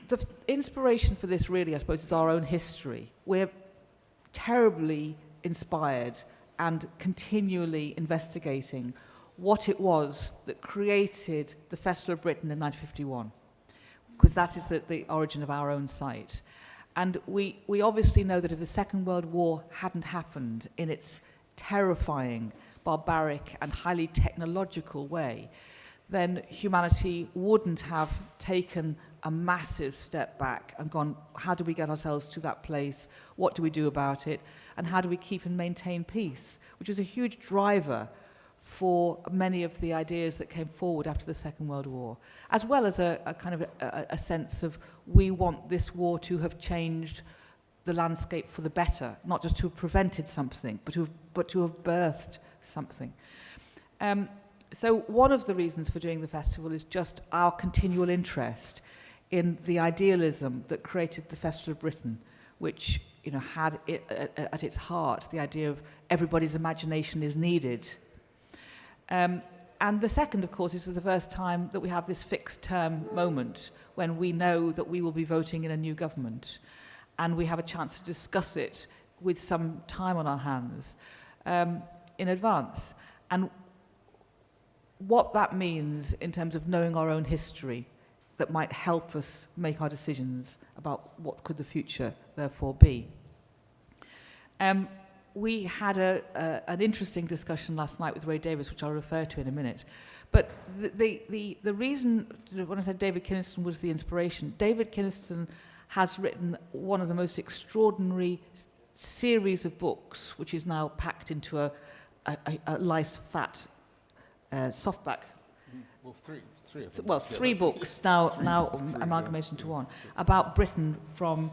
The inspiration for this really, I suppose, is our own history. We're terribly inspired and continually investigating what it was that created the Festival of Britain in 1951, because that is the origin of our own site. And we obviously know that if the Second World War hadn't happened in its terrifying, barbaric and highly technological way, then humanity wouldn't have taken a massive step back and gone, how do we get ourselves to that place? What do we do about it? And how do we keep and maintain peace? Which is a huge driver for many of the ideas that came forward after the Second World War, as well as a kind of a sense of we want this war to have changed the landscape for the better, not just to have prevented something, but to have birthed something. So one of the reasons for doing the festival is just our continual interest in the idealism that created the Festival of Britain, which had at its heart the idea of everybody's imagination is needed. And the second, of course, is the first time that we have this fixed term moment when we know that we will be voting in a new government, and we have a chance to discuss it with some time on our hands in advance. And what that means in terms of knowing our own history that might help us make our decisions about what could the future therefore be. We had an interesting discussion last night with Ray Davis, which I'll refer to in a minute. But the reason, when I said David Kynaston was the inspiration, David Kynaston has written one of the most extraordinary series of books, which is now packed into a nice fat softback. Well, three of them. Well, three books now amalgamated into one, about Britain from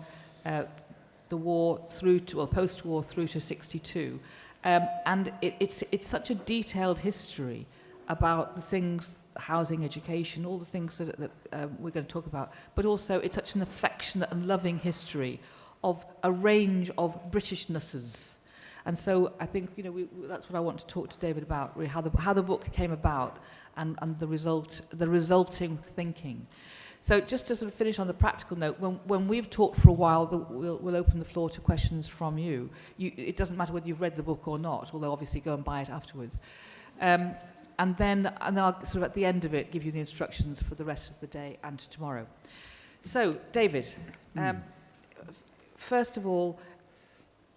the war through to, well, post-war through to 62. And it's such a detailed history about the things, housing, education, all the things that we're going to talk about, but also it's such an affectionate and loving history of a range of Britishnesses. And so I think that's what I want to talk to David about, really, how the book came about and the resulting thinking. So just to sort of finish on the practical note, when we've talked for a while, we'll open the floor to questions from you. It doesn't matter whether you've read the book or not, although obviously go and buy it afterwards. And then I'll sort of at the end of it give you the instructions for the rest of the day and tomorrow. So, David, first of all,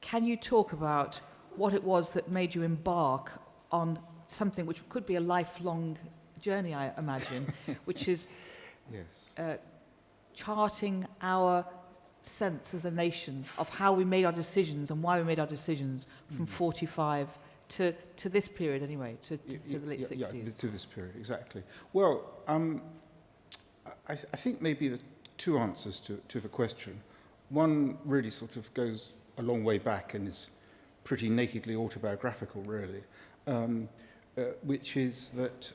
can you talk about what it was that made you embark on something which could be a lifelong journey, I imagine, which is charting our sense as a nation of how we made our decisions and why we made our decisions from 45 to this period anyway, to the late 60s. Yeah, to this period, exactly. Well, I think maybe the two answers to the question. One really sort of goes a long way back and is pretty nakedly autobiographical, really, which is that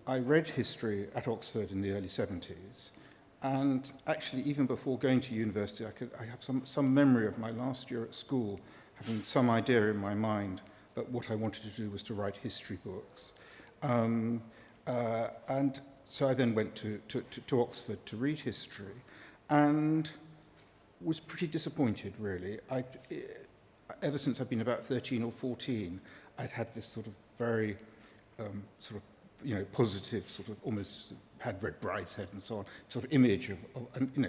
I read history at Oxford in the early 70s, and actually even before going to university, I have some memory of my last year at school having some idea in my mind that what I wanted to do was to write history books. And so I then went to Oxford to read history, and was pretty disappointed, really. Ever since I've been about 13 or 14, I'd had this sort of very positive, sort of almost had Red Brideshead and so on, sort of image of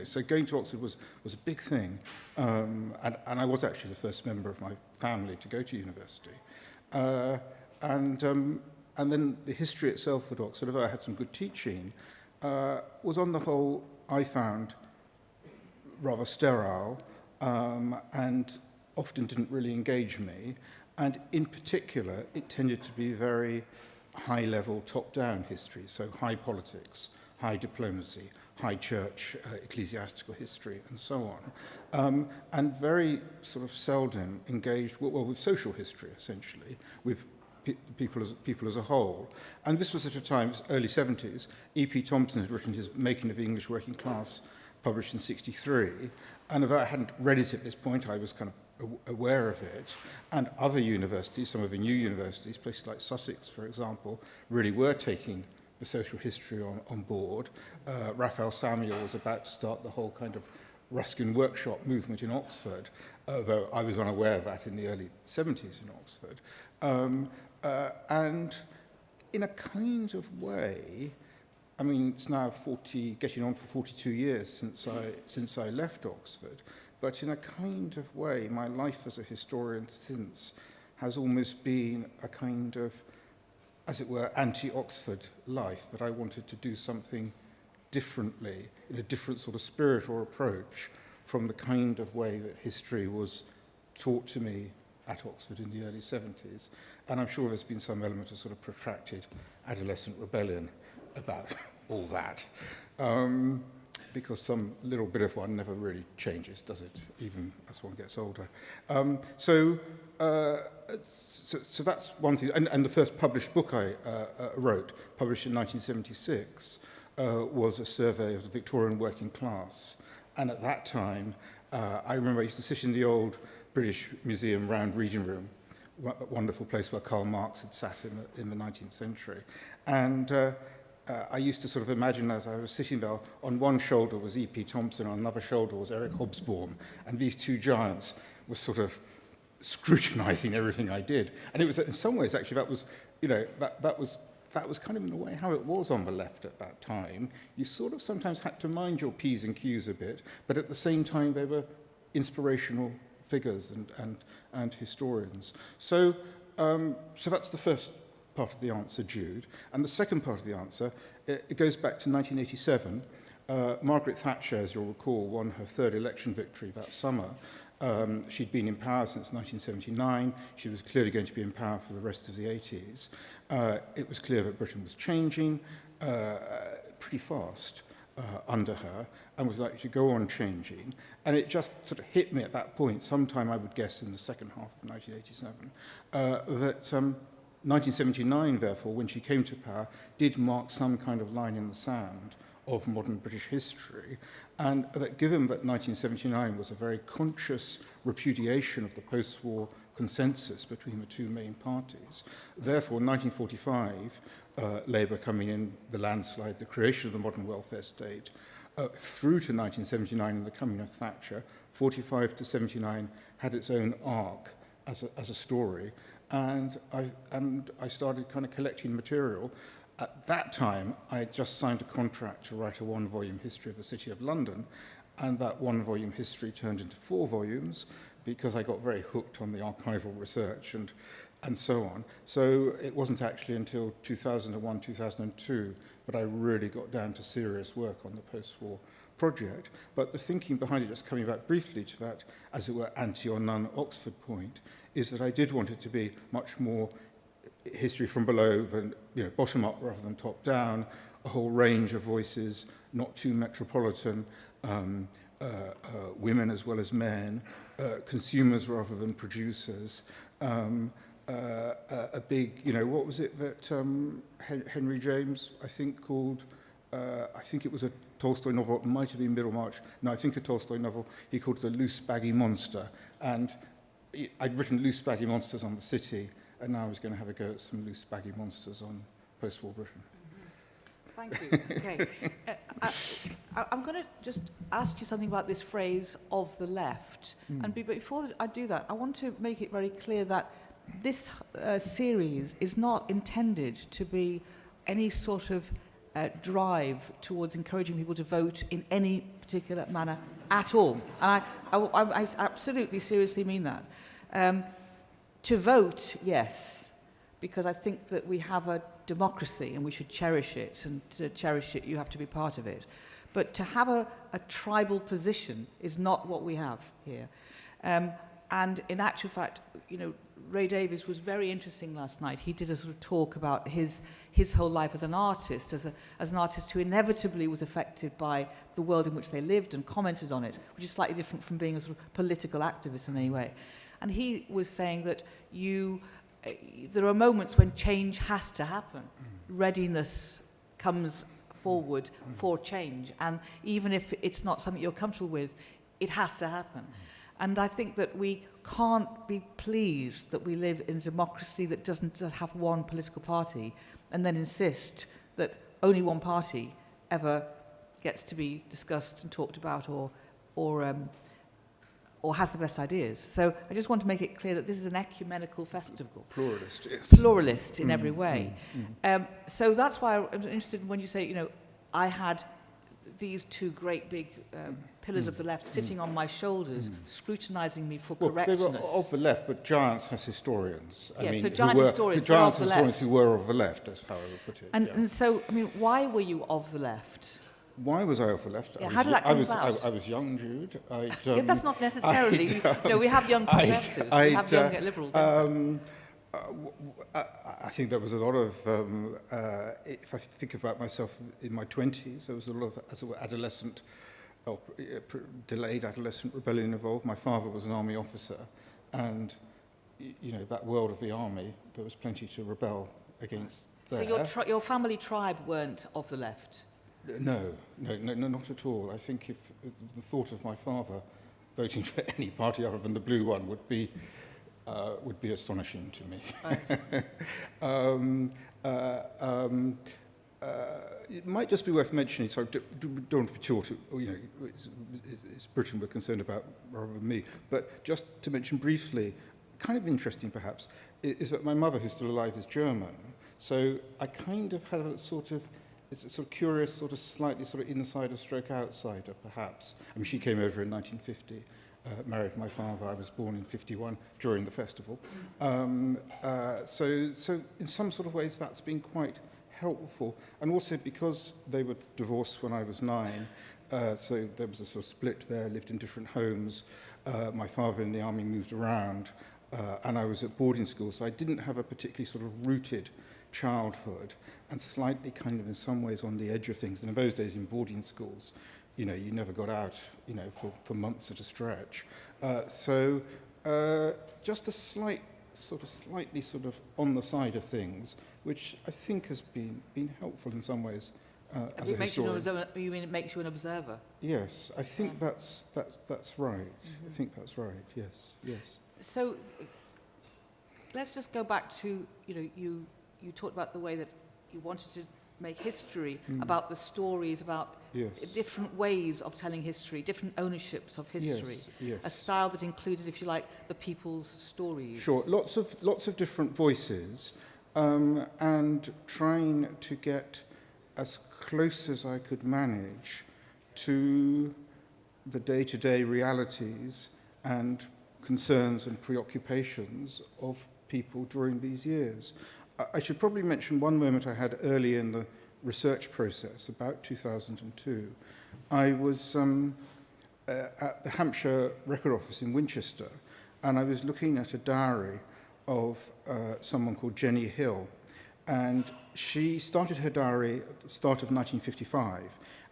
so going to Oxford was a big thing. And I was actually the first member of my family to go to university. And then the history itself at Oxford, although I had some good teaching, was on the whole, I found, rather sterile, and often didn't really engage me. And in particular, it tended to be very high-level, top-down history, so high politics, high diplomacy, high church, ecclesiastical history, and so on. And very sort of seldom engaged, with social history, essentially, with people as a whole. And this was at a time, early 70s, E.P. Thompson had written his Making of the English Working Class, published in 63, and although I hadn't read it at this point, I was kind of aware of it, and other universities, some of the new universities, places like Sussex, for example, really were taking the social history on board. Raphael Samuel was about to start the whole kind of Ruskin workshop movement in Oxford, although I was unaware of that in the early 70s in Oxford. And in a kind of way, I mean, it's now getting on for 42 years since I left Oxford, but in a kind of way, my life as a historian since has almost been a kind of, as it were, anti-Oxford life, that I wanted to do something differently, in a different sort of spirit or approach from the kind of way that history was taught to me at Oxford in the early 70s. And I'm sure there's been some element of sort of protracted adolescent rebellion about all that, because some little bit of one never really changes, does it, even as one gets older. So that's one thing. And the first published book I wrote, published in 1976, was a survey of the Victorian working class. And at that time, I remember I used to sit in the old British Museum round reading room, a wonderful place where Karl Marx had sat in the 19th century. And I used to sort of imagine as I was sitting there, on one shoulder was E.P. Thompson, on another shoulder was Eric Hobsbawm, and these two giants were sort of scrutinizing everything I did. And it was, in some ways, actually, that was kind of, in a way, how it was on the left at that time. You sort of sometimes had to mind your P's and Q's a bit, but at the same time, they were inspirational figures and historians. So that's the first part of the answer, Jude. And the second part of the answer, it goes back to 1987. Margaret Thatcher, as you'll recall, won her third election victory that summer. She'd been in power since 1979. She was clearly going to be in power for the rest of the 80s. It was clear that Britain was changing pretty fast under her and was likely to go on changing. And it just sort of hit me at that point, sometime I would guess in the second half of 1987, that 1979, therefore, when she came to power, did mark some kind of line in the sand of modern British history, and that given that 1979 was a very conscious repudiation of the post-war consensus between the two main parties, therefore, 1945, Labour coming in, the landslide, the creation of the modern welfare state, through to 1979 and the coming of Thatcher, 45 to 79 had its own arc as a story, and I started kind of collecting material. At that time, I had just signed a contract to write a one-volume history of the City of London, and that one-volume history turned into 4 volumes because I got very hooked on the archival research and so on. So it wasn't actually until 2001, 2002 that I really got down to serious work on the post-war project. But the thinking behind it, just coming back briefly to that, as it were, anti or non-Oxford point, is that I did want it to be much more history from below than, bottom up rather than top down, a whole range of voices, not too metropolitan, women as well as men, consumers rather than producers, a big, what was it that Henry James, I think, called, I think it was a Tolstoy novel, it might have been Middlemarch, no, I think a Tolstoy novel, he called it the loose baggy monster. And I'd written loose baggy monsters on the city, and now I was going to have a go at some loose baggy monsters on post-war Britain. Thank you. Okay. I'm going to just ask you something about this phrase, of the left. And before I do that, I want to make it very clear that this series is not intended to be any sort of drive towards encouraging people to vote in any particular manner at all. And I absolutely seriously mean that. To vote, yes, because I think that we have a democracy and we should cherish it, and to cherish it you have to be part of it. But to have a tribal position is not what we have here. And in actual fact, Ray Davies was very interesting last night. He did a sort of talk about his whole life as an artist, as an artist who inevitably was affected by the world in which they lived and commented on it, which is slightly different from being a sort of political activist in any way. And he was saying that there are moments when change has to happen. Readiness comes forward for change. And even if it's not something you're comfortable with, it has to happen. And I think that we can't be pleased that we live in a democracy that doesn't have one political party and then insist that only one party ever gets to be discussed and talked about or has the best ideas. So I just want to make it clear that this is an ecumenical festival. Pluralist, yes. Pluralist in every way. So that's why I'm interested in when you say, you know, I had these two great big pillars of the left sitting on my shoulders, scrutinising me for correctness. They were of the left, but giants as historians. So giant historians were of the left. Who were of the left, that's how I would put it. And so, I mean, why were you of the left? Why was I of the left? Yeah, how did that come about? I was young, Jude. That's not necessarily. We have young conservatives. We have young liberals. I think there was a lot of, if I think about myself in my 20s, there was a lot of as an adolescent, delayed adolescent rebellion involved. My father was an army officer, and you know, that world of the army, there was plenty to rebel against there. So your family tribe weren't of the left? No, not at all. I think if the thought of my father voting for any party other than the blue one would be astonishing to me. Right. It might just be worth mentioning, so I don't want to be taught, you know, it's Britain we're concerned about rather than me, but just to mention briefly, kind of interesting perhaps, is that my mother, who's still alive, is German. So I kind of had a sort of, it's a sort of curious, sort of slightly sort of insider stroke outsider, perhaps. I mean, she came over in 1950, married my father. I was born in 51 during the festival. So in some sort of ways, that's been quite helpful. And also because they were divorced when I was 9, so there was a sort of split there, lived in different homes. My father in the army moved around, and I was at boarding school, so I didn't have a particularly sort of rooted childhood, and slightly kind of in some ways on the edge of things. And in those days in boarding schools, you know, you never got out, you know, for months at a stretch. So just a slightly sort of on the side of things, which I think has been helpful in some ways as a historian. You mean it makes you an observer? Yes, I think that's right. I think that's right. Yes. So let's just go back to, you know, you talked about the way that you wanted to make history, about the stories, about different ways of telling history, different ownerships of history, a style that included, if you like, the people's stories. Sure, lots of different voices, and trying to get as close as I could manage to the day-to-day realities and concerns and preoccupations of people during these years. I should probably mention one moment I had early in the research process, about 2002. I was at the Hampshire Record Office in Winchester, and I was looking at a diary of someone called Jenny Hill. And she started her diary at the start of 1955,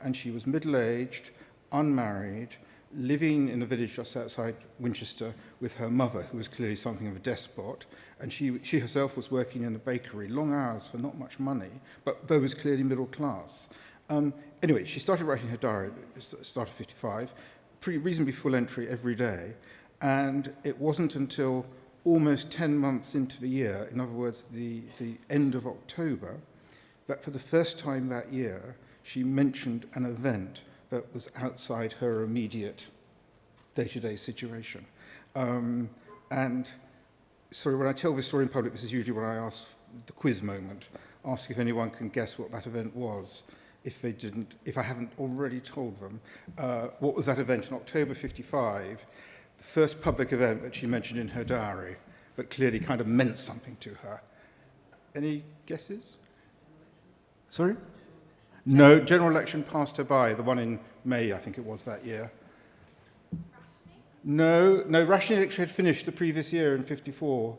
and she was middle-aged, unmarried, living in a village just outside Winchester with her mother, who was clearly something of a despot, and she herself was working in a bakery, long hours for not much money, but though was clearly middle class. Anyway, she started writing her diary at the start of 55, pretty reasonably full entry every day, and it wasn't until almost 10 months into the year, in other words, the end of October, that for the first time that year, she mentioned an event that was outside her immediate day-to-day situation. And sorry, when I tell this story in public, this is usually when I ask the quiz moment, ask if anyone can guess what that event was, if I haven't already told them. What was that event in October 55? The first public event that she mentioned in her diary that clearly kind of meant something to her. Any guesses? Sorry? No, general election passed her by, the one in May, I think it was that year. No, rationing election had finished the previous year in 54.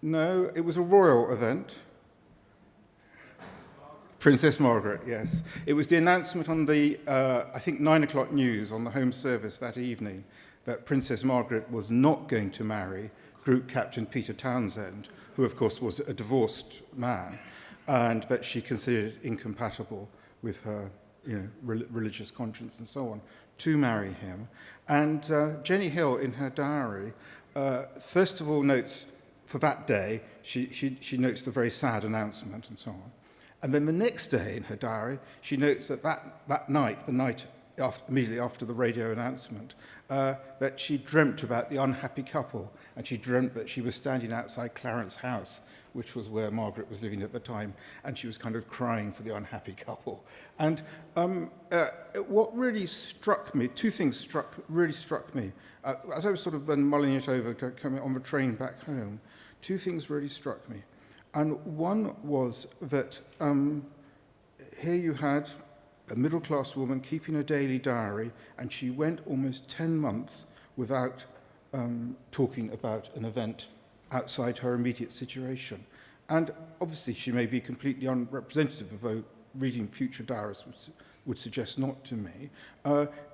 No, it was a royal event. Princess Margaret, yes. It was the announcement on the, I think, 9 o'clock news on the Home Service that evening that Princess Margaret was not going to marry Group Captain Peter Townsend, who, of course, was a divorced man, and that she considered incompatible with her, you know, religious conscience and so on, to marry him. And Jenny Hill, in her diary, first of all notes, for that day, she notes the very sad announcement and so on. And then the next day in her diary, she notes that night, the night immediately after the radio announcement, that she dreamt about the unhappy couple, and she dreamt that she was standing outside Clarence's house, which was where Margaret was living at the time, and she was kind of crying for the unhappy couple. And what really struck me, two things really struck me, as I was sort of mulling it over, coming on the train back home, two things really struck me. And one was that here you had a middle-class woman keeping a daily diary, and she went almost 10 months without talking about an event outside her immediate situation. And obviously she may be completely unrepresentative, although reading future diaries would suggest not to me.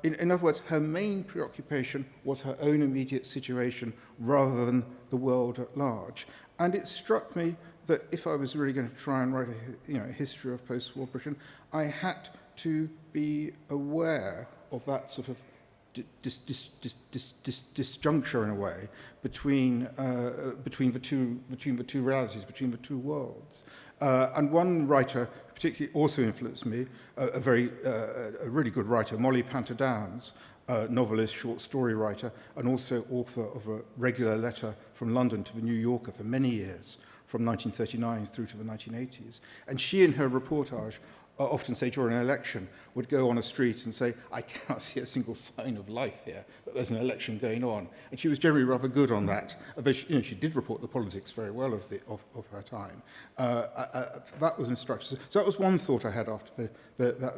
In other words, her main preoccupation was her own immediate situation rather than the world at large. And it struck me that if I was really going to try and write a history of post-war Britain, I had to be aware of that sort of disjuncture in a way between the two realities, between the two worlds. And one writer particularly also influenced me, a really good writer, Molly Panter Downs, novelist, short story writer, and also author of a regular letter from London to the New Yorker for many years, from 1939 through to the 1980s. And she, in her reportage, often say during an election, would go on a street and say, I cannot see a single sign of life here, but there's an election going on. And she was generally rather good on that. Although she did report the politics very well of her time. That was instructive. So that was one thought I had after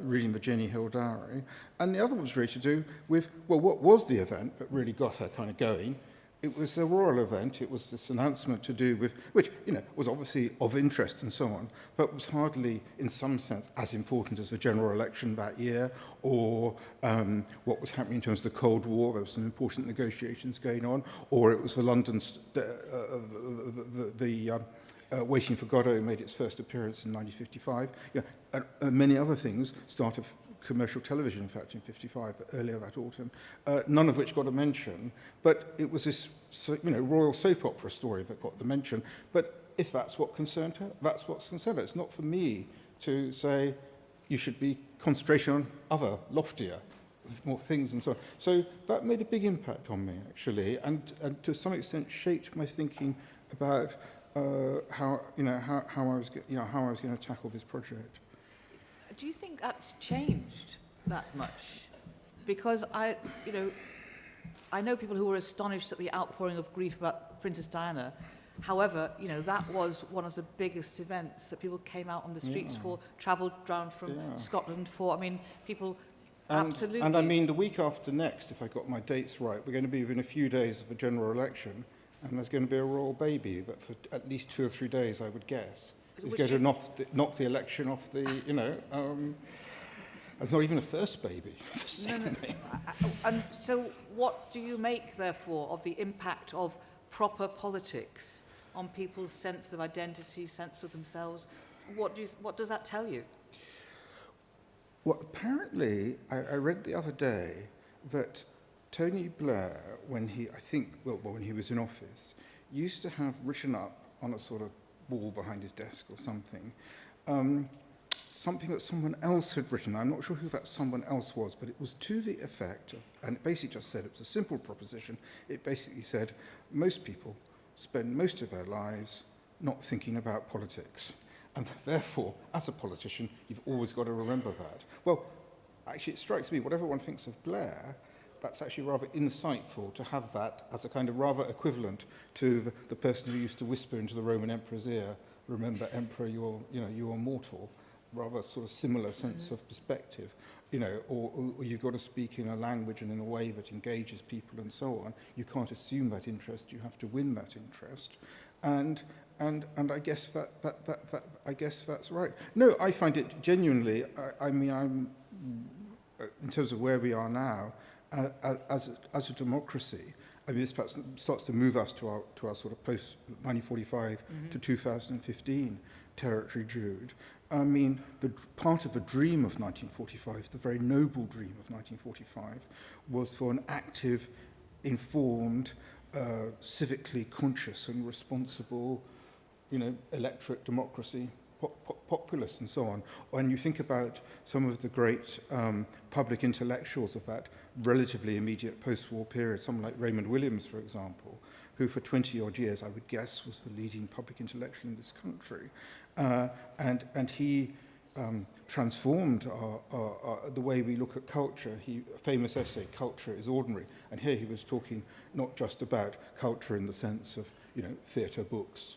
reading the Jenny Hill diary. And the other was really to do with, well, what was the event that really got her kind of going? It was a royal event. It was this announcement to do with, which, was obviously of interest and so on, but was hardly, in some sense, as important as the general election that year or what was happening in terms of the Cold War. There were some important negotiations going on, or it was the London's, Waiting for Godot made its first appearance in 1955. And many other things, start of commercial television, in fact, in 55, earlier that autumn, none of which got a mention. But it was this, royal soap opera story that got the mention. But if that's what concerned her, that's what's concerned her. It's not for me to say you should be concentrating on other, loftier, more things and so on. So that made a big impact on me, actually, and to some extent shaped my thinking about how I was going to tackle this project. Do you think that's changed that much? Because I know people who were astonished at the outpouring of grief about Princess Diana. However, that was one of the biggest events that people came out on the streets for, travelled down from Scotland for. People absolutely. And I mean, the week after next, if I got my dates right, we're going to be within a few days of a general election, and there's going to be a royal baby that for at least 2 or 3 days, I would guess, is going to knock the election off the, it's not even a first baby. It's a second baby. And so what do you make, therefore, of the impact of proper politics on people's sense of identity, sense of themselves? What does that tell you? Well, apparently, I read the other day that Tony Blair, when he was in office, used to have written up on a sort of wall behind his desk or something, something that someone else had written. I'm not sure who that someone else was, but it was to the effect of, and it basically just said, it was a simple proposition, it basically said, most people spend most of their lives not thinking about politics. And therefore, as a politician, you've always got to remember that. Well, actually, it strikes me, whatever one thinks of Blair, that's actually rather insightful to have that as a kind of rather equivalent to the person who used to whisper into the Roman emperor's ear, remember, emperor, you are mortal. Rather sort of similar sense of perspective, or you've got to speak in a language and in a way that engages people and so on. You can't assume that interest, you have to win that interest. And I guess that's right. No, I find it genuinely, I'm in terms of where we are now, as a democracy, this perhaps starts to move us to our sort of post 1945 to 2015 territory, Jude. The part of the dream of 1945, the very noble dream of 1945, was for an active, informed, civically conscious and responsible, electorate democracy populace and so on. When you think about some of the great public intellectuals of that relatively immediate post-war period, someone like Raymond Williams, for example, who for 20-odd years, I would guess, was the leading public intellectual in this country. And he transformed the way we look at culture. A famous essay, Culture is Ordinary. And here he was talking not just about culture in the sense of, theatre, books,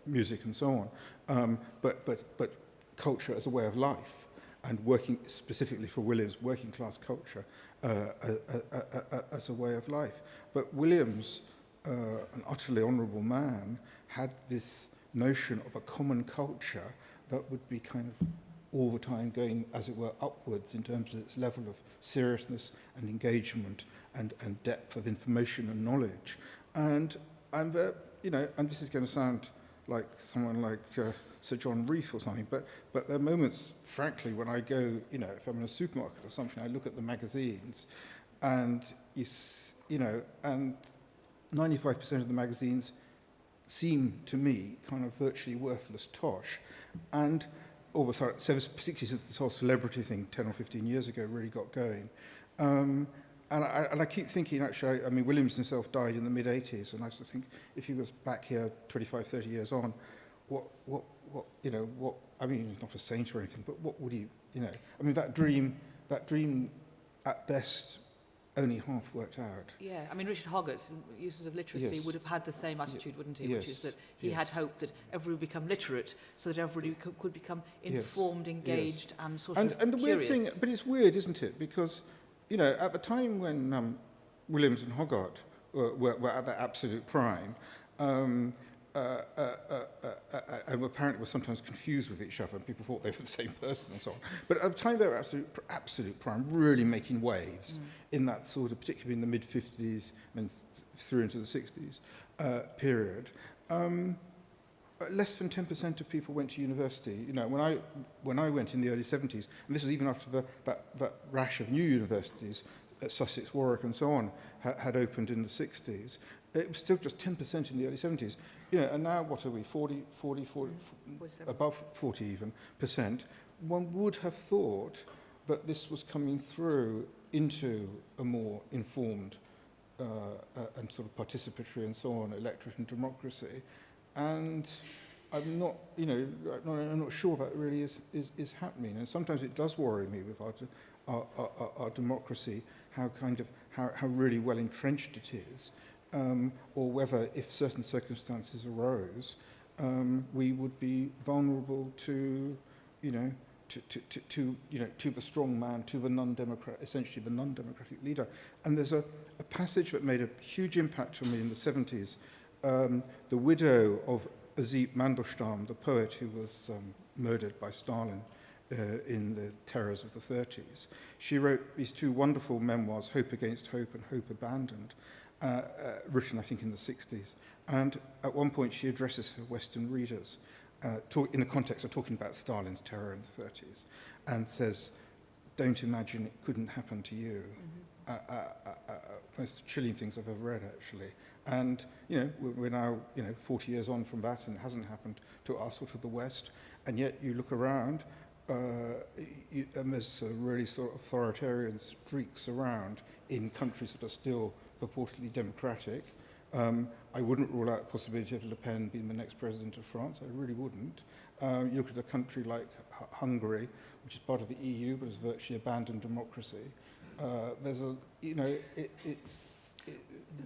music and so on, but culture as a way of life, and working specifically for Williams, working class culture as a way of life. But Williams, an utterly honourable man, had this notion of a common culture that would be kind of all the time going, as it were, upwards in terms of its level of seriousness and engagement and depth of information and knowledge. And I'm very, and this is going to sound like someone like Sir John Reef or something, but there are moments, frankly, when I go, if I'm in a supermarket or something, I look at the magazines, and and 95% of the magazines seem to me kind of virtually worthless tosh, and all of a sudden, particularly since this whole celebrity thing 10 or 15 years ago really got going. And I keep thinking, actually, I mean, Williams himself died in the mid-80s, and I used to think, if he was back here 25, 30 years on, what, I mean, he's not a saint or anything, but what would he, I mean, that dream, at best, only half worked out. Yeah, I mean, Richard Hoggart, uses of literacy, Yes. would have had the same attitude, wouldn't he? Yes. Which is that he Yes. had hoped that everybody would become literate, so that everybody could become Yes. informed, engaged, and sort And of the weird curious. thing, but it's weird, isn't it? Because, at the time when Williams and Hogarth were at their absolute prime, and apparently were sometimes confused with each other, and people thought they were the same person and so on. But at the time they were absolute prime, really making waves in that sort of, particularly in the mid-50s and through into the 60s period. Less than 10% of people went to university. When I went in the early 70s, and this was even after that rash of new universities at Sussex, Warwick, and so on had opened in the 60s, it was still just 10% in the early 70s. And now what are we? 40, above 40 even percent. One would have thought that this was coming through into a more informed and sort of participatory and so on electorate and democracy. And I'm not, I'm not sure that really is happening. And sometimes it does worry me with our democracy, how really well entrenched it is, or whether, if certain circumstances arose, we would be vulnerable to, to the strong man, to the essentially the non-democratic leader. And there's a passage that made a huge impact on me in the 70s. The widow of Azip Mandelstam, the poet who was murdered by Stalin in the terrors of the 30s, she wrote these two wonderful memoirs, Hope Against Hope and Hope Abandoned, written, I think, in the 60s. And at one point she addresses her Western readers in the context of talking about Stalin's terror in the 30s, and says, don't imagine it couldn't happen to you. Most chilling things I've ever read, actually. And, we're now, 40 years on from that, and it hasn't happened to us or to the West. And yet you look around, and there's really sort of authoritarian streaks around in countries that are still purportedly democratic. I wouldn't rule out the possibility of Le Pen being the next president of France. I really wouldn't. You look at a country like Hungary, which is part of the EU, but is virtually abandoned democracy. There's a,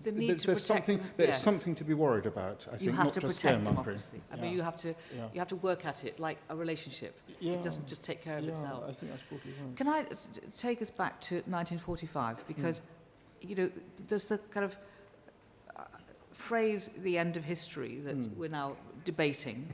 The need to there's protect something to be worried about. I think you have not to just protect scaremongering. democracy. I mean, you have to work at it like a relationship. Yeah. It doesn't just take care of itself. I think that's probably right. Can I take us back to 1945? Because, there's the kind of phrase, the end of history, that we're now debating,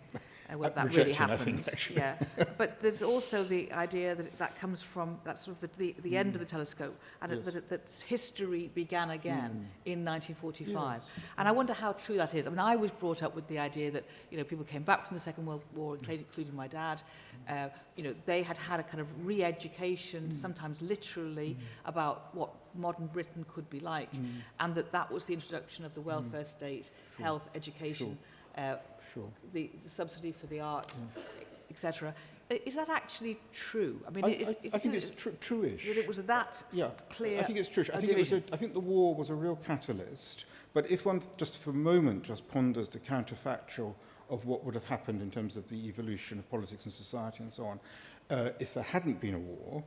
whether that really Rejection, I happened. think, actually. Yeah, but there's also the idea that comes from that sort of the end of the telescope, and Yes. that history began again in 1945. Yes. And I wonder how true that is. I mean, I was brought up with the idea that people came back from the Second World War, including my dad. They had a kind of re-education, sometimes literally, about what modern Britain could be like, and that was the introduction of the welfare state, Sure. health, education. Sure. Sure. the subsidy for the arts, etc. Is that actually true? I mean, I think it's true-ish. that it was that clear. I think it's true. I think the war was a real catalyst. But if one just for a moment just ponders the counterfactual of what would have happened in terms of the evolution of politics and society and so on, if there hadn't been a war,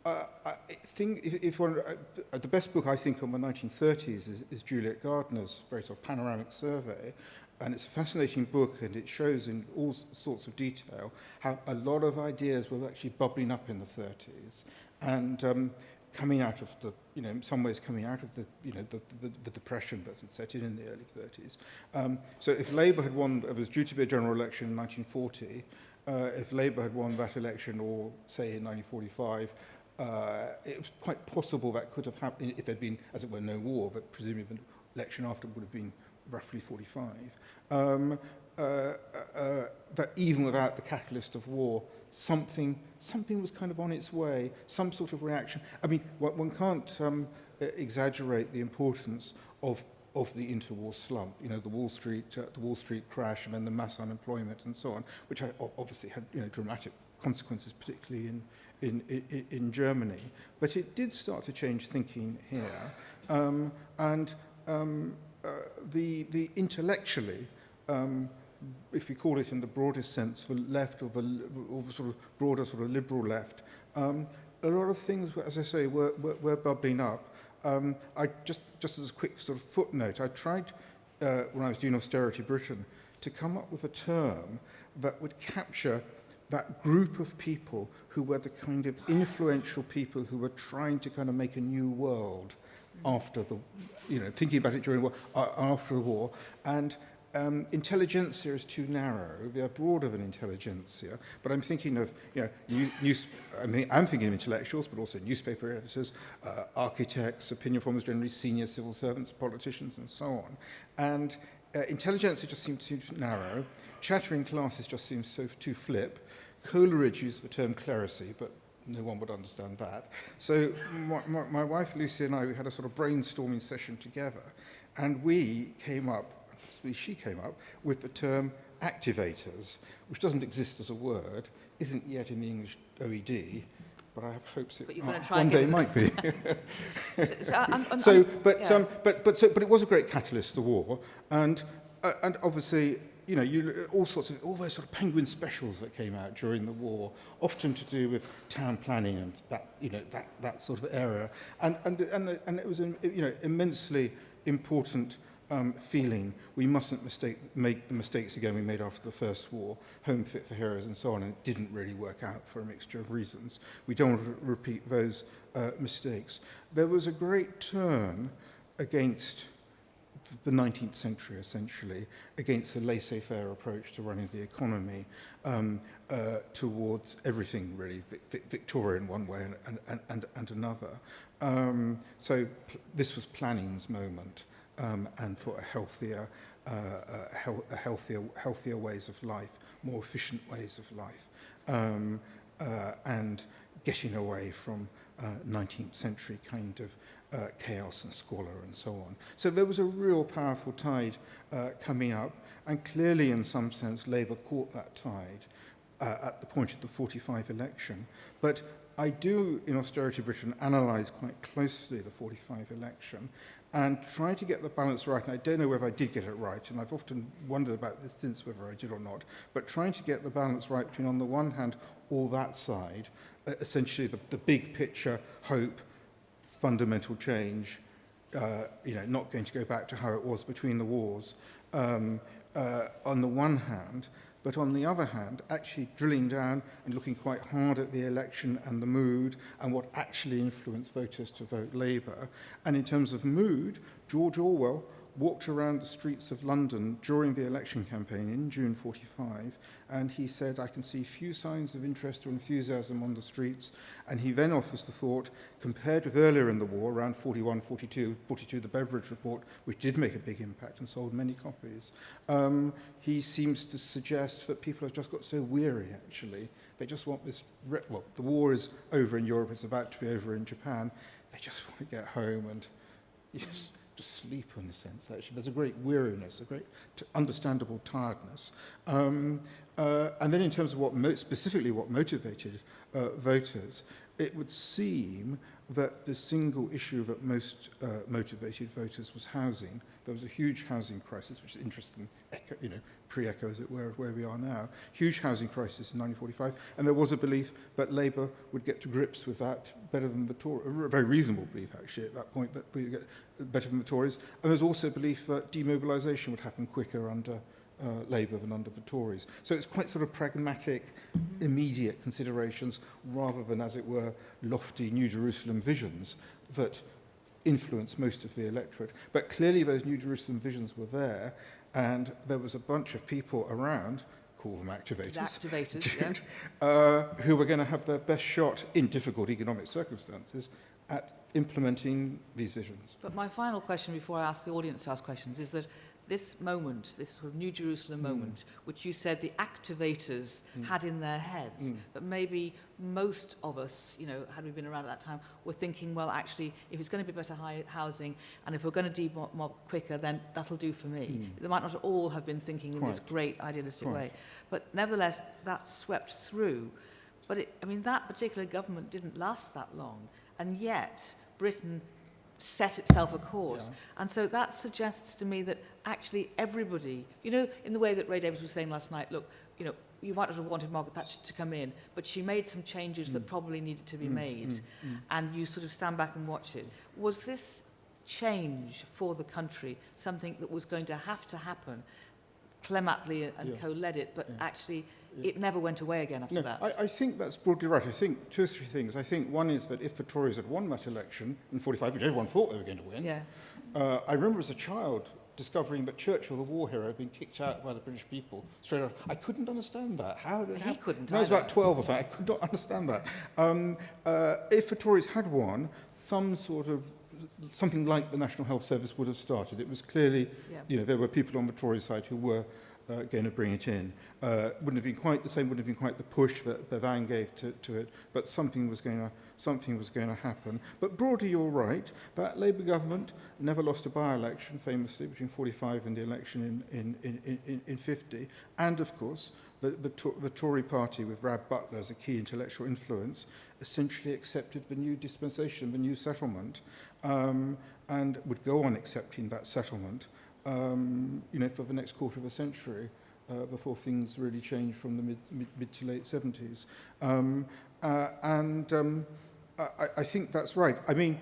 I think the best book I think on the 1930s is Juliet Gardner's very sort of panoramic survey, and it's a fascinating book, and it shows in all sorts of detail how a lot of ideas were actually bubbling up in the 30s, and coming out of the, in some ways coming out of the depression that had set in the early 30s. So if Labour had won, it was due to be a general election in 1940. If Labour had won that election, or say in 1945, it was quite possible that could have happened if there'd been, as it were, no war, but presumably the election after would have been roughly 45. That even without the catalyst of war, something was kind of on its way, some sort of reaction. I mean, one can't exaggerate the importance of the interwar slump, the Wall Street crash, and then the mass unemployment and so on, which obviously had dramatic consequences, particularly in Germany. But it did start to change thinking here, the intellectually, if we call it in the broadest sense, for left or the sort of broader sort of liberal left, a lot of things, as I say, were bubbling up. I just as a quick sort of footnote, I tried when I was doing Austerity Britain to come up with a term that would capture that group of people who were the kind of influential people who were trying to kind of make a new world after the, thinking about it during the war, after the war, and intelligentsia is too narrow. We are broader than intelligentsia, but I'm thinking of, I'm thinking of intellectuals, but also newspaper editors, architects, opinion formers generally, senior civil servants, politicians, and so on. And intelligentsia just seems too narrow. Chattering classes just seems too flip. Coleridge used the term clerisy, but no one would understand that. So my wife Lucy and I, we had a sort of brainstorming session together, and she came up with the term activators, which doesn't exist as a word, isn't yet in the English OED, but I have hopes it one day might be. But it was a great catalyst, the war, and obviously, all those sort of Penguin specials that came out during the war, often to do with town planning and that sort of area, and it was an immensely important feeling. We mustn't make the mistakes again we made after the First War, Home Fit for Heroes and so on, and it didn't really work out for a mixture of reasons. We don't want to repeat those mistakes. There was a great turn against the 19th century, essentially, against a laissez-faire approach to running the economy, towards everything, really, Victorian one way and another. So this was planning's moment. And for healthier ways of life, more efficient ways of life, and getting away from 19th century kind of chaos and squalor and so on. So there was a real powerful tide coming up, and clearly in some sense Labour caught that tide at the point of the 45 election. But I do, in Austerity Britain, analyse quite closely the 45 election and try to get the balance right. And I don't know whether I did get it right, and I've often wondered about this since, whether I did or not, but trying to get the balance right between, on the one hand, all that side, essentially the big picture, hope, fundamental change, not going to go back to how it was between the wars, on the one hand, but on the other hand, actually drilling down and looking quite hard at the election and the mood and what actually influenced voters to vote Labour. And in terms of mood, George Orwell walked around the streets of London during the election campaign in June 45, and he said, "I can see few signs of interest or enthusiasm on the streets." And he then offers the thought, compared with earlier in the war, around 41, 42, the Beveridge Report, which did make a big impact and sold many copies, he seems to suggest that people have just got so weary, actually. They just want this, the war is over in Europe, it's about to be over in Japan. They just want to get home and just sleep in a sense, actually. There's a great weariness, a great understandable tiredness. And then in terms of specifically what motivated voters, it would seem that the single issue that most motivated voters was housing. There was a huge housing crisis, which is interesting, pre-echo, as it were, of where we are now. Huge housing crisis in 1945, and there was a belief that Labour would get to grips with that better than the Tories, a very reasonable belief, actually, at that point, that we would get better than the Tories. And there's also a belief that demobilisation would happen quicker under Labour than under the Tories. So it's quite sort of pragmatic, immediate considerations, rather than, as it were, lofty New Jerusalem visions that influenced most of the electorate. But clearly those New Jerusalem visions were there, and there was a bunch of people around, call them activators, who were going to have their best shot in difficult economic circumstances at implementing these visions. But my final question before I ask the audience to ask questions is that this moment, this sort of New Jerusalem moment, which you said the activators had in their heads, but maybe most of us, had we been around at that time, were thinking, well, actually, if it's going to be better housing, and if we're going to demob quicker, then that'll do for me. They might not all have been thinking in this great idealistic way. But nevertheless, that swept through. But that particular government didn't last that long, and yet Britain set itself a course. Yeah. And so that suggests to me that actually everybody, in the way that Ray Davies was saying last night, look, you might not have wanted Margaret Thatcher to come in, but she made some changes that probably needed to be made, and you sort of stand back and watch it. Was this change for the country something that was going to happen? Clem Attlee and co led it, but actually it never went away again after that. I think that's broadly right. I think two or three things. I think one is that if the Tories had won that election in 45, which everyone thought they were going to win, I remember as a child discovering that Churchill, the war hero, had been kicked out by the British people straight out. I couldn't understand that. How did it happen? He couldn't. I was about 12 or something. I could not understand that. If the Tories had won, something like the National Health Service would have started. It was clearly, there were people on the Tory side who were going to bring it in. Wouldn't have been quite the same, wouldn't have been quite the push that Bevan gave to it, but something was going to happen. But broadly, you're right. That Labour government never lost a by-election, famously, between 45 and the election in 50. And, of course, the Tory party, with Rab Butler as a key intellectual influence, essentially accepted the new dispensation, the new settlement, and would go on accepting that settlement, for the next quarter of a century, before things really changed from the mid to late 70s. I think that's right. I mean,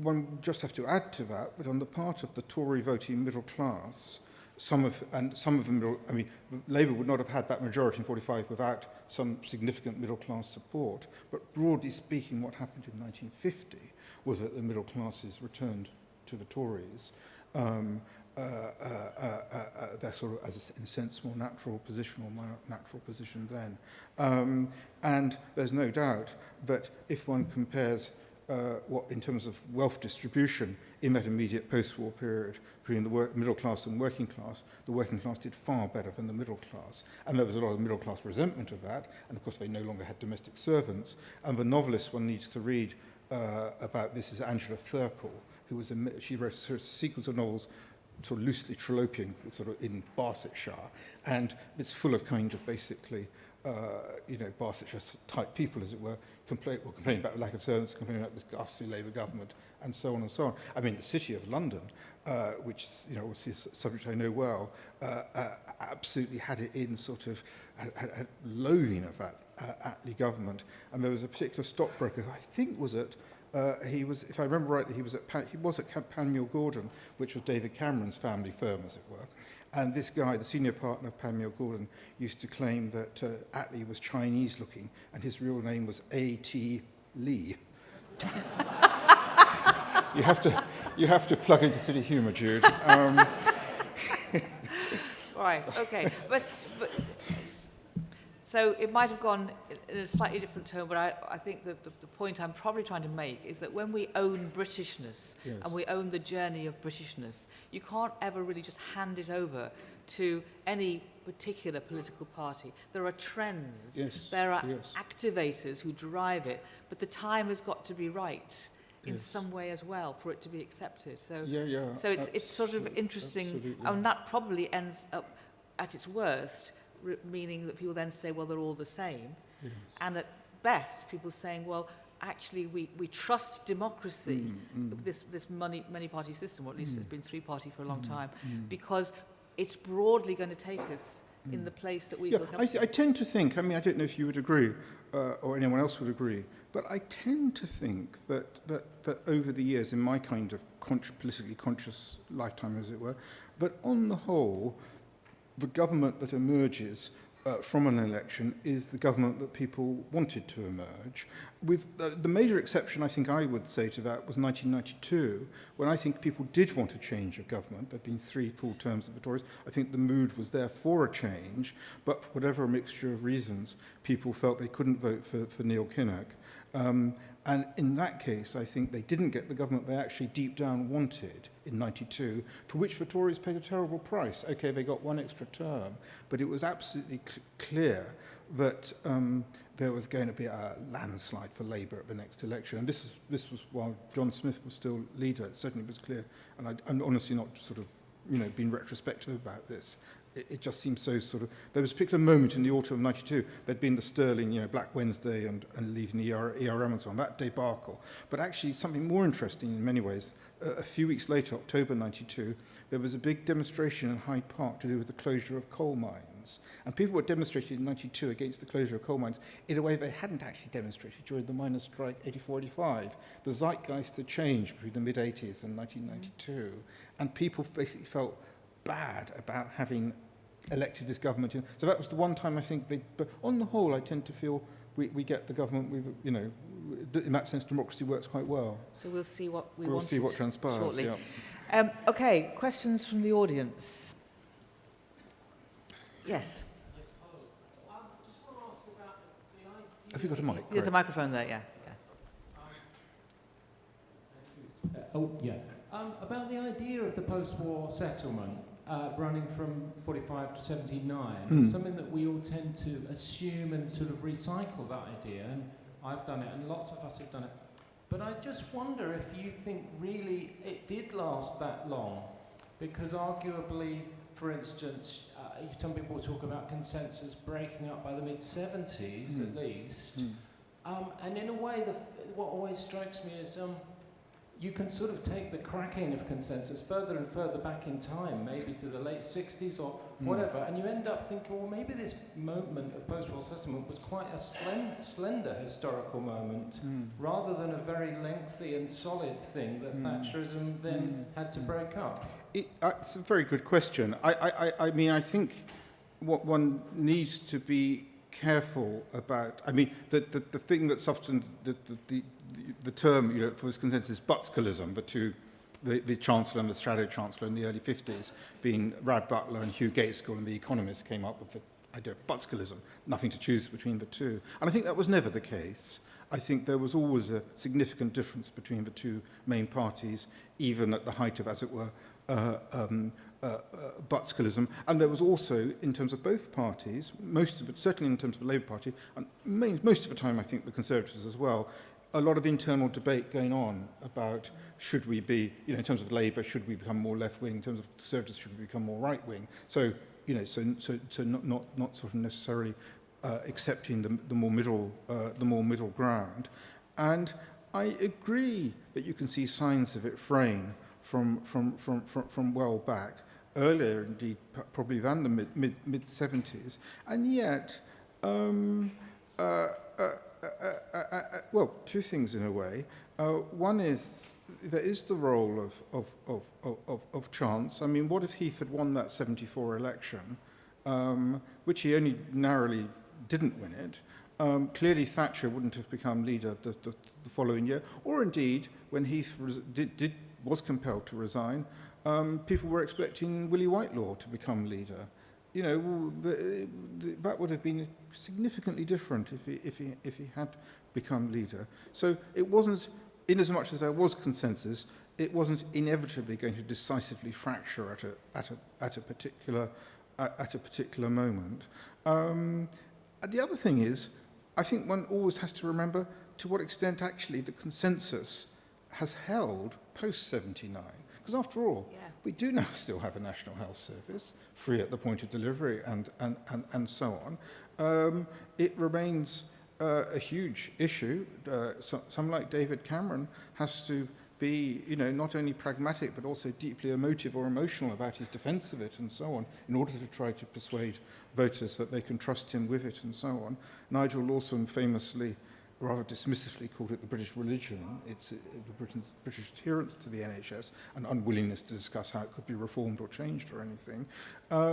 one just have to add to that on the part of the Tory voting middle class, some of them, Labour would not have had that majority in 45 without some significant middle class support. But broadly speaking, what happened in 1950 was that the middle classes returned to the Tories. They're sort of, in a sense, more natural position then. And there's no doubt that if one compares what, in terms of wealth distribution in that immediate post-war period between the middle class and working class, the working class did far better than the middle class. And there was a lot of middle class resentment of that, and of course they no longer had domestic servants. And the novelist one needs to read about this is Angela Thirkell, she wrote a sequence of novels sort of loosely Trollopian, sort of in Barsetshire, and it's full of kind of basically, Barsetshire-type people, as it were, complaining about the lack of servants, complaining about this ghastly Labour government, and so on and so on. I mean, the City of London, which is, obviously a subject I know well, absolutely had it in sort of, had loathing of that Attlee government, and there was a particular stockbroker who I think was at, he was, if I remember rightly, he was at Panmure Gordon, which was David Cameron's family firm, as it were. And this guy, the senior partner of Panmure Gordon, used to claim that Attlee was Chinese-looking, and his real name was A.T. Lee. You have to plug into city humour, Jude. Right. Okay. But so it might have gone in a slightly different tone, but I think the point I'm probably trying to make is that when we own Britishness, yes, and we own the journey of Britishness, you can't ever really just hand it over to any particular political party. There are trends, yes, there are, yes, activators who drive it, but the time has got to be right. in Yes. some way as well for it to be accepted. So, Yeah. so it's sort of interesting, Absolutely. and that probably ends up at its worst, meaning that people then say, well, they're all the same. Yes. And at best, people saying, well, actually, we trust democracy, this many-party system, or at least it's been three-party for a long time, because it's broadly going to take us in the place that we feel comfortable. I tend to think, I mean, I don't know if you would agree, or anyone else would agree, but I tend to think that over the years, in my kind of politically conscious lifetime, as it were, but on the whole, the government that emerges from an election is the government that people wanted to emerge. With the major exception, I think I would say to that, was 1992, when I think people did want a change of government. There had been 3 full terms of the Tories. I think the mood was there for a change, but for whatever mixture of reasons, people felt they couldn't vote for Neil Kinnock. And in that case, I think they didn't get the government they actually deep down wanted in 92, for which the Tories paid a terrible price. Okay, they got 1 extra term, but it was absolutely clear that there was going to be a landslide for Labour at the next election. And this was while John Smith was still leader. It certainly was clear. And I'm honestly not sort of, being retrospective about this. It just seems so sort of... There was a particular moment in the autumn of 92. There'd been the Sterling, Black Wednesday and leaving the ERM and so on, that debacle. But actually, something more interesting in many ways, a few weeks later, October 92, there was a big demonstration in Hyde Park to do with the closure of coal mines. And people were demonstrating in 92 against the closure of coal mines in a way they hadn't actually demonstrated during the miners' strike 84-85. The zeitgeist had changed between the mid-80s and 1992. And people basically felt bad about having elected this government. So that was the one time I think but on the whole, I tend to feel we get the government, in that sense, democracy works quite well. So we'll see what we'll see what transpires shortly. Yeah. Okay, questions from the audience? Yes. Just want to ask about the idea... Have you got a mic? There's a microphone there, yeah. About the idea of the post-war settlement running from 45 to 79, something that we all tend to assume and sort of recycle that idea, and I've done it, and lots of us have done it. But I just wonder if you think really it did last that long, because arguably, for instance, some people talk about consensus breaking up by the mid-70s at least, and in a way, what always strikes me is you can sort of take the cracking of consensus further and further back in time, maybe to the late 60s or whatever, and you end up thinking, well, maybe this moment of post-war settlement was quite a slender historical moment, rather than a very lengthy and solid thing that Thatcherism then had to break up. It's a very good question. I mean, I think what one needs to be careful about, I mean, the thing that's often the term, for this consensus is Butzkellism, the Chancellor and the Shadow Chancellor in the early 50s, being Rad Butler and Hugh Gaitskell and The Economist, came up with the idea of Butzkellism, nothing to choose between the two. And I think that was never the case. I think there was always a significant difference between the two main parties, even at the height of, as it were, Butzkellism. And there was also, in terms of both parties, most of it, certainly in terms of the Labour Party, and most of the time I think the Conservatives as well, a lot of internal debate going on about should we be, in terms of Labour, should we become more left-wing, in terms of Conservatives, should we become more right-wing. So, so not sort of necessarily accepting the more middle ground. And I agree that you can see signs of it fraying from well back, earlier indeed, probably than the mid 70s, and yet, well, two things in a way. One is there is the role of chance. I mean, what if Heath had won that 74 election, which he only narrowly didn't win it? Clearly, Thatcher wouldn't have become leader the following year, or indeed, when Heath was compelled to resign, people were expecting Willie Whitelaw to become leader. That would have been significantly different if he had become leader. So it wasn't, in as much as there was consensus, it wasn't inevitably going to decisively fracture at a particular moment. And the other thing is, I think one always has to remember to what extent actually the consensus has held post-79. Because after all, Yeah. we do now still have a National Health Service, free at the point of delivery and so on. It remains a huge issue. Someone like David Cameron has to be, not only pragmatic but also deeply emotive or emotional about his defence of it and so on, in order to try to persuade voters that they can trust him with it and so on. Nigel Lawson famously, rather dismissively, called it the British religion. It's the British adherence to the NHS and unwillingness to discuss how it could be reformed or changed or anything. There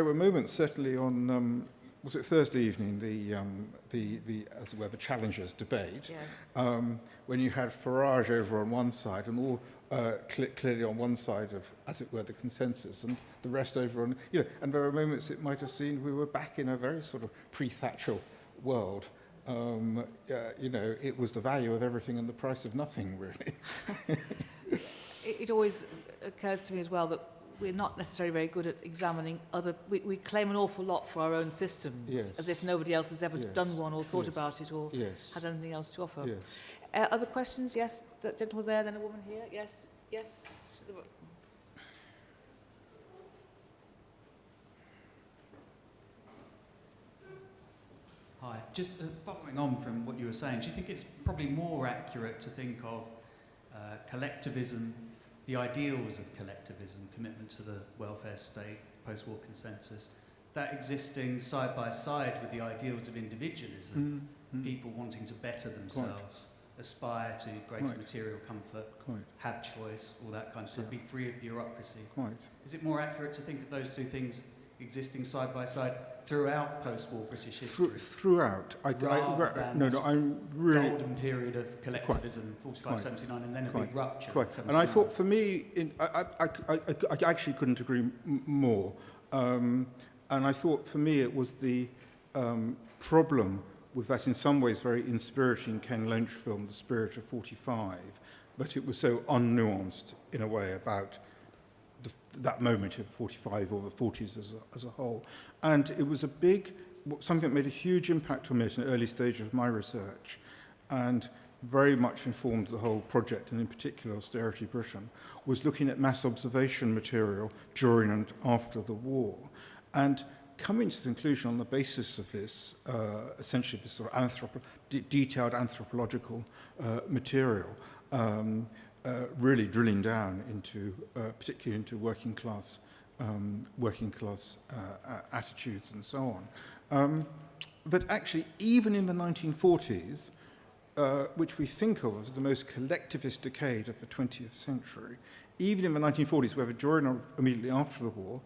were moments, certainly on, was it Thursday evening, as it were, the Challengers debate, Yeah. when you had Farage over on one side and all clearly on one side of, as it were, the consensus, and the rest over on, and there were moments it might have seemed we were back in a very sort of pre-Thatcher world. It was the value of everything and the price of nothing, really. It always occurs to me as well that we're not necessarily very good at examining other... We claim an awful lot for our own systems, Yes. as if nobody else has ever Yes. done one or thought Yes. about it or Yes. has anything else to offer. Yes. Other questions? Yes, that gentleman there, then a woman here. Yes, yes. To the... Hi. Just following on from what you were saying, do you think it's probably more accurate to think of collectivism, the ideals of collectivism, commitment to the welfare state, post-war consensus, that existing side by side with the ideals of individualism, people wanting to better themselves, aspire to greater Quite. material comfort, Quite. have choice, all that kind of stuff, Yeah. be free of bureaucracy? Quite. Is it more accurate to think of those two things existing side by side throughout post-war British history? Throughout, I'm really Golden period of collectivism, 45, 79, and then a big rupture. quite. in And I 79. thought, for me, I actually couldn't agree more. And I thought, for me, it was the problem with that, in some ways, very inspiriting Ken Loach film, The Spirit of 45, that it was so unnuanced in a way about that moment of 45 or the 40s as a whole. And it was something that made a huge impact on me at an early stage of my research and very much informed the whole project, and in particular Austerity Britain, was looking at mass observation material during and after the war. And coming to the conclusion on the basis of this, essentially this sort of detailed anthropological material, really drilling down into, particularly into working class attitudes and so on. That actually, even in the 1940s, which we think of as the most collectivist decade of the 20th century, even in the 1940s, whether during or immediately after the war,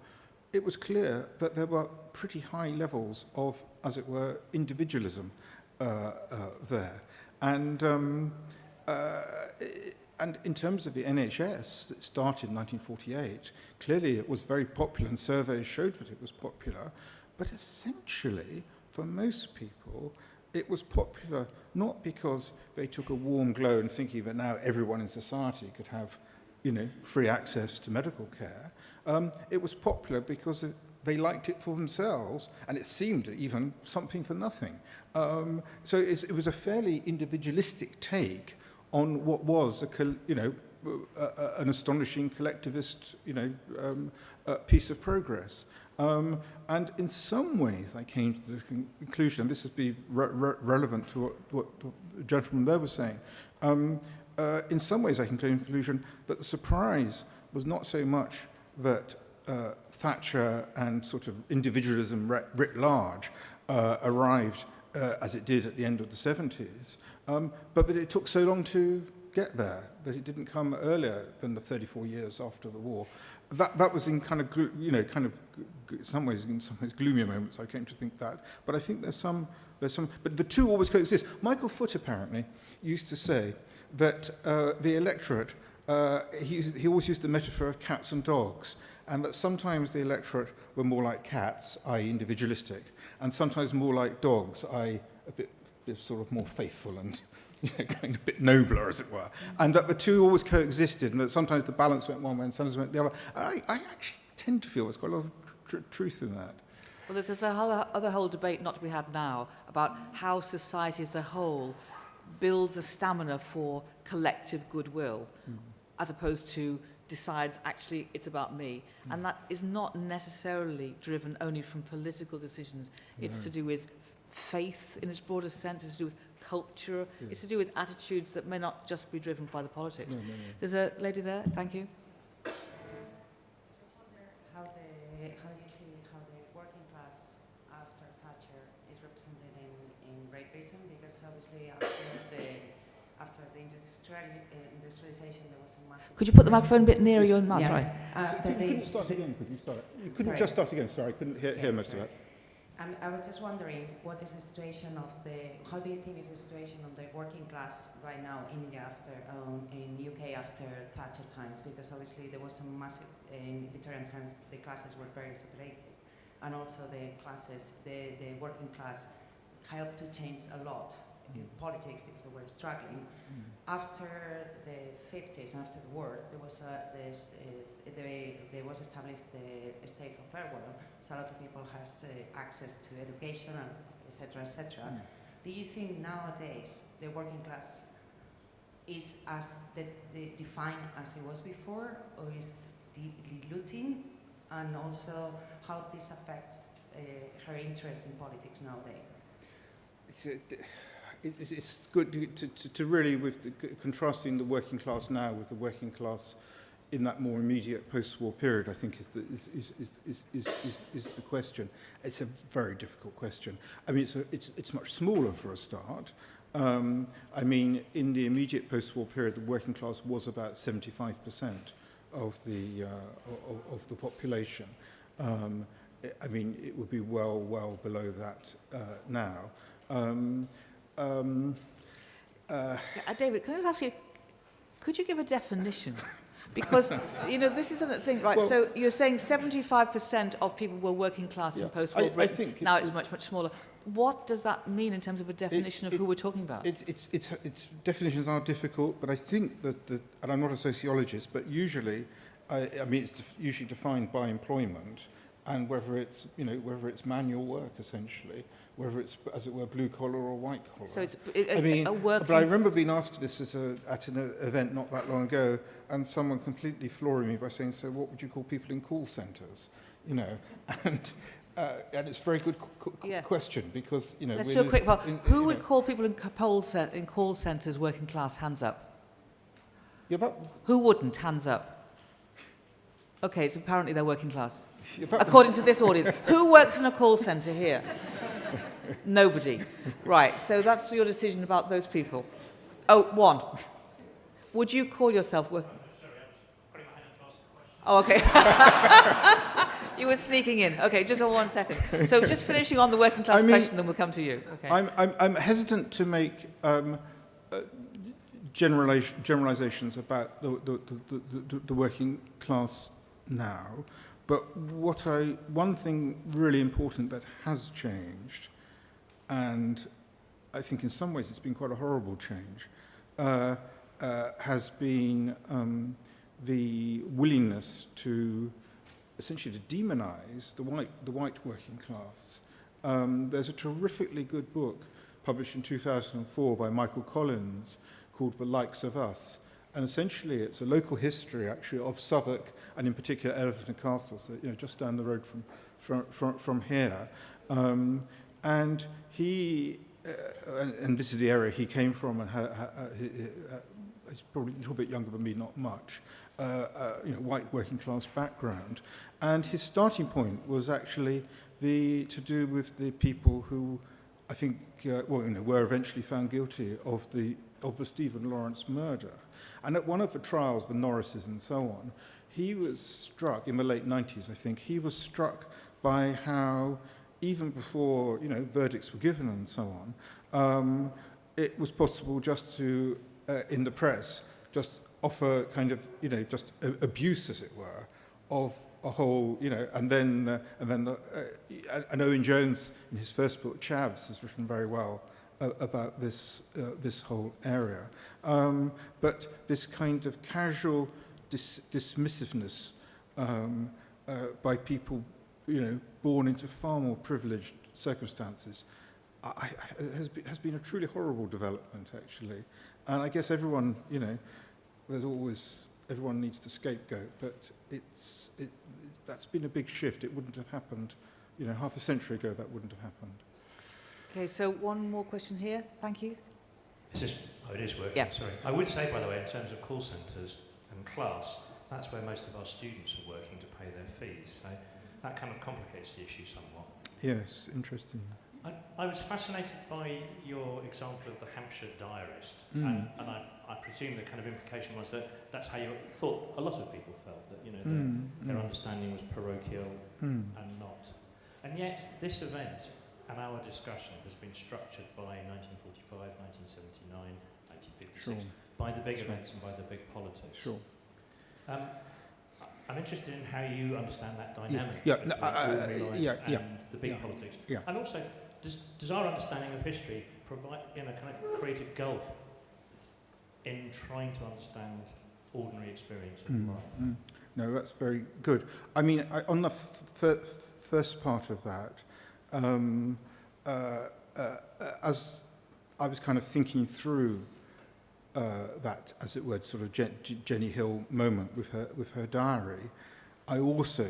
it was clear that there were pretty high levels of, as it were, individualism there. And in terms of the NHS, that started in 1948, clearly it was very popular, and surveys showed that it was popular, but essentially, for most people, it was popular not because they took a warm glow in thinking that now everyone in society could have, free access to medical care. It was popular because they liked it for themselves, and it seemed even something for nothing. So it was a fairly individualistic take on what was an astonishing collectivist, piece of progress. And in some ways, I came to the conclusion, and this would be relevant to what the gentleman there was saying. In some ways, I came to the conclusion that the surprise was not so much that Thatcher and sort of individualism writ large arrived as it did at the end of the 70s, but that it took so long to get there, that it didn't come earlier than the 34 years after the war. That was in some ways gloomier moments I came to think that. But I think there's some, but the two always coexist. Michael Foot apparently used to say that the electorate, he always used the metaphor of cats and dogs, and that sometimes the electorate were more like cats, i.e. individualistic, and sometimes more like dogs, i.e. a bit sort of more faithful and going a bit nobler, as it were. And that the two always coexisted, and that sometimes the balance went one way and sometimes went the other. And I actually tend to feel there's quite a lot of truth in that. Well, there's a other whole debate not to be had now about how society as a whole builds a stamina for collective goodwill, as opposed to decides actually it's about me. And that is not necessarily driven only from political decisions. It's to do with faith in its broadest sense, it's to do with culture, it's to do with attitudes that may not just be driven by the politics. There's a lady there, thank you. How you see how the working class after Thatcher is represented in Great Britain, because obviously after the industrialization there was a massive... Could you put the microphone a bit nearer your mouth? Yeah. Right. After You couldn't start again, could you start? You couldn't Sorry. just start again, sorry, I couldn't hear most of that. I was just wondering, what is the situation of how do you think is the situation of the working class right now in UK after Thatcher times? Because obviously there was some massive, in Victorian times, the classes were very separated. And also the working class helped to change a lot in politics because they were struggling. After the 50s, after the war, there was established the state of farewell, so a lot of people has access to education, etc., etc. Do you think nowadays the working class is as defined as it was before, or is diluting? And also how this affects her interest in politics nowadays? It's good to really, with contrasting the working class now with the working class in that more immediate post-war period, I think is the question. It's a very difficult question. I mean, it's much smaller for a start. I mean, in the immediate post-war period, the working class was about 75% of the population. I mean, it would be well below that now. David, can I just ask you, could you give a definition? Because, you know, this isn't a thing, right? Well, so you're saying 75% of people were working class in post-war Britain. I think now it's much smaller. What does that mean in terms of a definition of who we're talking about? It's definitions are difficult, but I think that and I'm not a sociologist, but usually, I mean, it's usually defined by employment, and whether it's manual work essentially, whether it's, as it were, blue collar or white collar. So it's a working... But I remember being asked this at an event not that long ago, and someone completely flooring me by saying, "So what would you call people in call centres?" You know, and it's a very good question, because, you know... Let's do a quick poll. Who would call people in call centres working class? Hands up. Yeah, but, Who wouldn't? Hands up. Okay, so apparently they're working class. yeah, but, According to this audience. Who works in a call centre here? Nobody. Right, so that's your decision about those people. Oh, one. Would you call yourself working? Sorry, I was putting my hand up to ask a question. Oh, okay. You were sneaking in. Okay, just on 1 second. So just finishing on the working class question, then we'll come to you. Okay. I'm hesitant to make generalizations about the working class now, but one thing really important that has changed, and I think in some ways it's been quite a horrible change, has been the willingness to essentially to demonize the white working class. There's a terrifically good book published in 2004 by Michael Collins called The Likes of Us, and essentially it's a local history actually of Southwark, and in particular Elephant and Castle, so, you know, just down the road from here. And he, and this is the area he came from, and he's probably a little bit younger than me, not much, white working class background. And his starting point was actually to do with the people who, I think, were eventually found guilty of the Stephen Lawrence murder. And at one of the trials, the Norrises and so on, he was struck, in the late 90s, I think, he was struck by how, even before, verdicts were given and so on, it was possible just to, in the press, just offer kind of, just abuse, as it were, of a whole, and then and Owen Jones, in his first book, Chavs, has written very well about this whole area. But this kind of casual dismissiveness by people, born into far more privileged circumstances, has been a truly horrible development, actually. And I guess everyone, you know, everyone needs to scapegoat, but that's been a big shift. It wouldn't have happened, you know, half a century ago. That wouldn't have happened. Okay, so one more question here. Thank you. Is this? Oh, it is working. Yeah. Sorry. I would say, by the way, in terms of call centres and class, that's where most of our students are working to pay their fees. So that kind of complicates the issue somewhat. Yes, interesting. I was fascinated by your example of the Hampshire diarist, Mm. and I presume the kind of implication was that that's how you thought a lot of people felt, that, you know, their understanding was parochial and not. And yet this event and our discussion has been structured by 1945, 1979, 1956, Sure. by the big Sure. events and by the big politics. Sure. I'm interested in how you understand that dynamic Yeah, between ordinary lives and the big politics. Yeah. And also, does our understanding of history provide, you know, kind of create a gulf in trying to understand ordinary experience of life? No, that's very good. I mean, on the first part of that, as I was kind of thinking through that, as it were, sort of Jenny Hill moment with her diary, I also,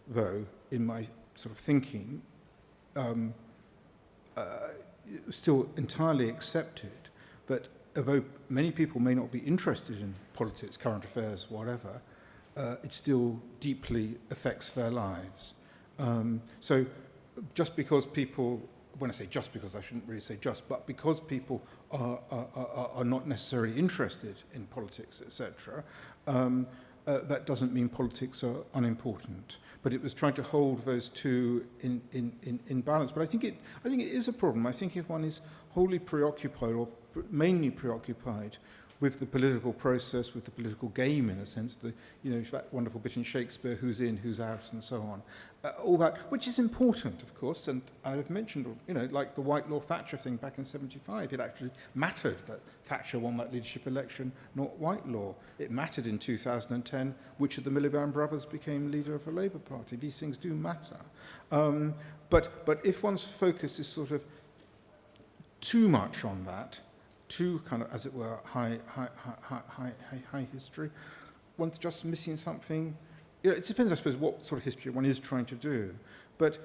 though, in my sort of thinking, still entirely accepted that although many people may not be interested in politics, current affairs, whatever, it still deeply affects their lives. So just because people, when I say just because, I shouldn't really say just, but because people are not necessarily interested in politics, etc., that doesn't mean politics are unimportant. But it was trying to hold those two in balance. But I think it is a problem. I think if one is wholly preoccupied or mainly preoccupied with the political process, with the political game, in a sense, that wonderful bit in Shakespeare, who's in, who's out, and so on, all that, which is important, of course, and I've mentioned, like the Whitelaw Thatcher thing back in '75, it actually mattered that Thatcher won that leadership election, not Whitelaw. It mattered in 2010 which of the Miliband brothers became leader of the Labour Party. These things do matter. But if one's focus is sort of too much on that, too kind of, as it were, high history, one's just missing something. It depends, I suppose, what sort of history one is trying to do. But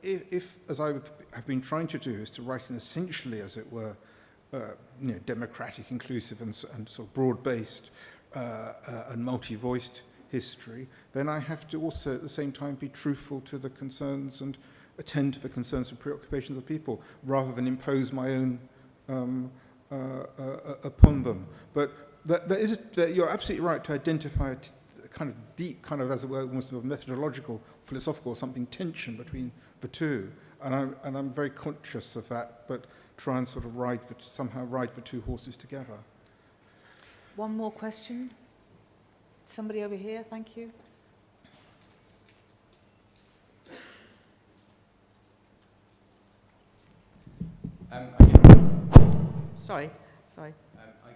if as I have been trying to do, is to write an essentially, as it were, democratic, inclusive, and sort of broad-based and multi-voiced history, then I have to also at the same time be truthful to the concerns and attend to the concerns and preoccupations of people, rather than impose my own upon them. But you're absolutely right to identify a kind of deep, kind of, as it were, almost a methodological, philosophical, something tension between the two. And I'm very conscious of that, but try and sort of somehow ride the two horses together. One more question. Somebody over here, thank you. Sorry.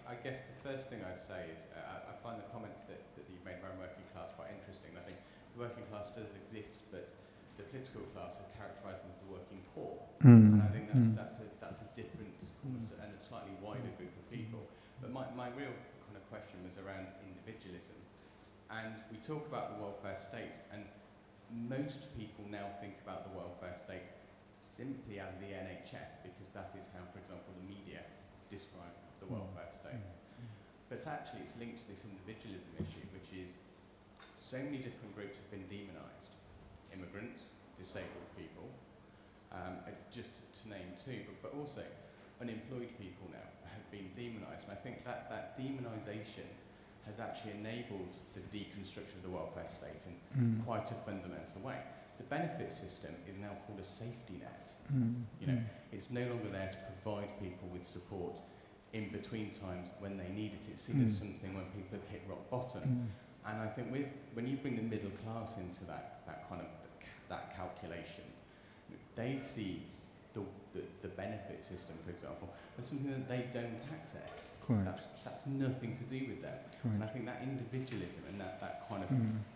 I guess the first thing I'd say is I find the comments that you've made around working class quite interesting. I think the working class does exist, but the political class would characterise them as the working poor. And I think that's a different and a slightly wider group of people. But my real kind of question was around individualism. And we talk about the welfare state, and most people now think about the welfare state simply as the NHS, because that is how, for example, the media describe the welfare state. But actually it's linked to this individualism issue, which is so many different groups have been demonised. Immigrants, disabled people, just to name two, but also unemployed people now have been demonised. And I think that demonisation has actually enabled the deconstruction of the welfare state in quite a fundamental way. The benefit system is now called a safety net. It's no longer there to provide people with support in between times when they need it. It's seen as something when people have hit rock bottom. And I think when you bring the middle class into that kind of that calculation, they see the benefit system, for example, as something that they don't access. That's nothing to do with them. And I think that individualism and that kind of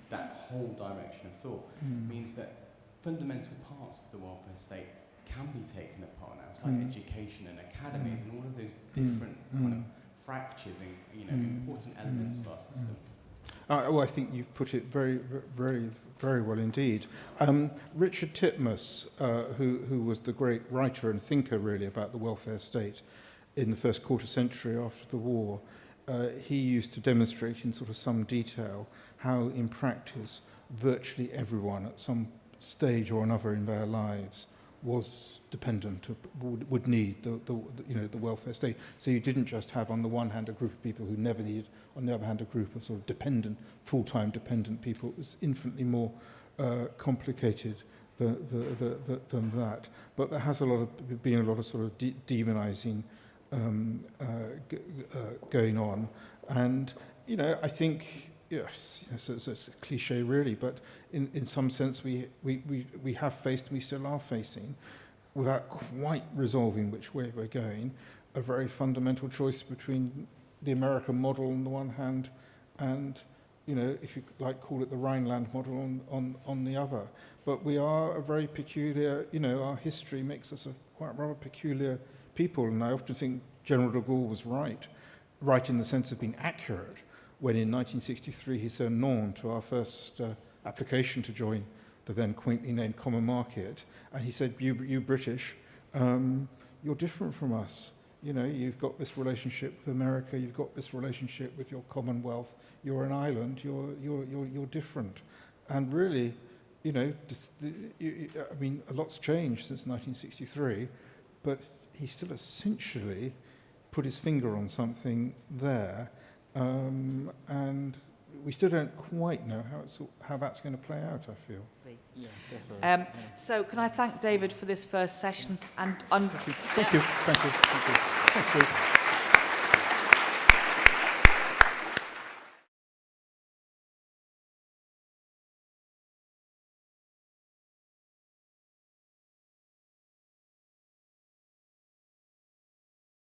that whole direction of thought means that fundamental parts of the welfare state can be taken apart now. It's like education and academies and all of those different kind of fractures and important elements of our system. Well, I think you've put it very, very, very well indeed. Richard Titmuss, who was the great writer and thinker really about the welfare state in the first quarter century after the war, he used to demonstrate in sort of some detail how in practice virtually everyone at some stage or another in their lives was dependent, would need the welfare state. So you didn't just have on the one hand a group of people who never needed, on the other hand a group of sort of dependent, full-time dependent people. It was infinitely more complicated than that. But there has been a lot of sort of demonizing going on, and I think yes, it's a cliche really, but in some sense we have faced, and we still are facing, without quite resolving which way we're going, a very fundamental choice between the American model on the one hand and, if you like, call it the Rhineland model on the other. But we are a very peculiar, our history makes us a quite rather peculiar people, and I often think General de Gaulle was right in the sense of being accurate, when in 1963 he said non to our first application to join the then quaintly named Common Market, and he said, you British, you're different from us. You've got this relationship with America, you've got this relationship with your Commonwealth, you're an island, you're different. And really, a lot's changed since 1963, but he still essentially put his finger on something there, and we still don't quite know how that's going to play out, I feel. Yeah, definitely. So can I thank David for this first session? And Thank you. Thanks, Luke.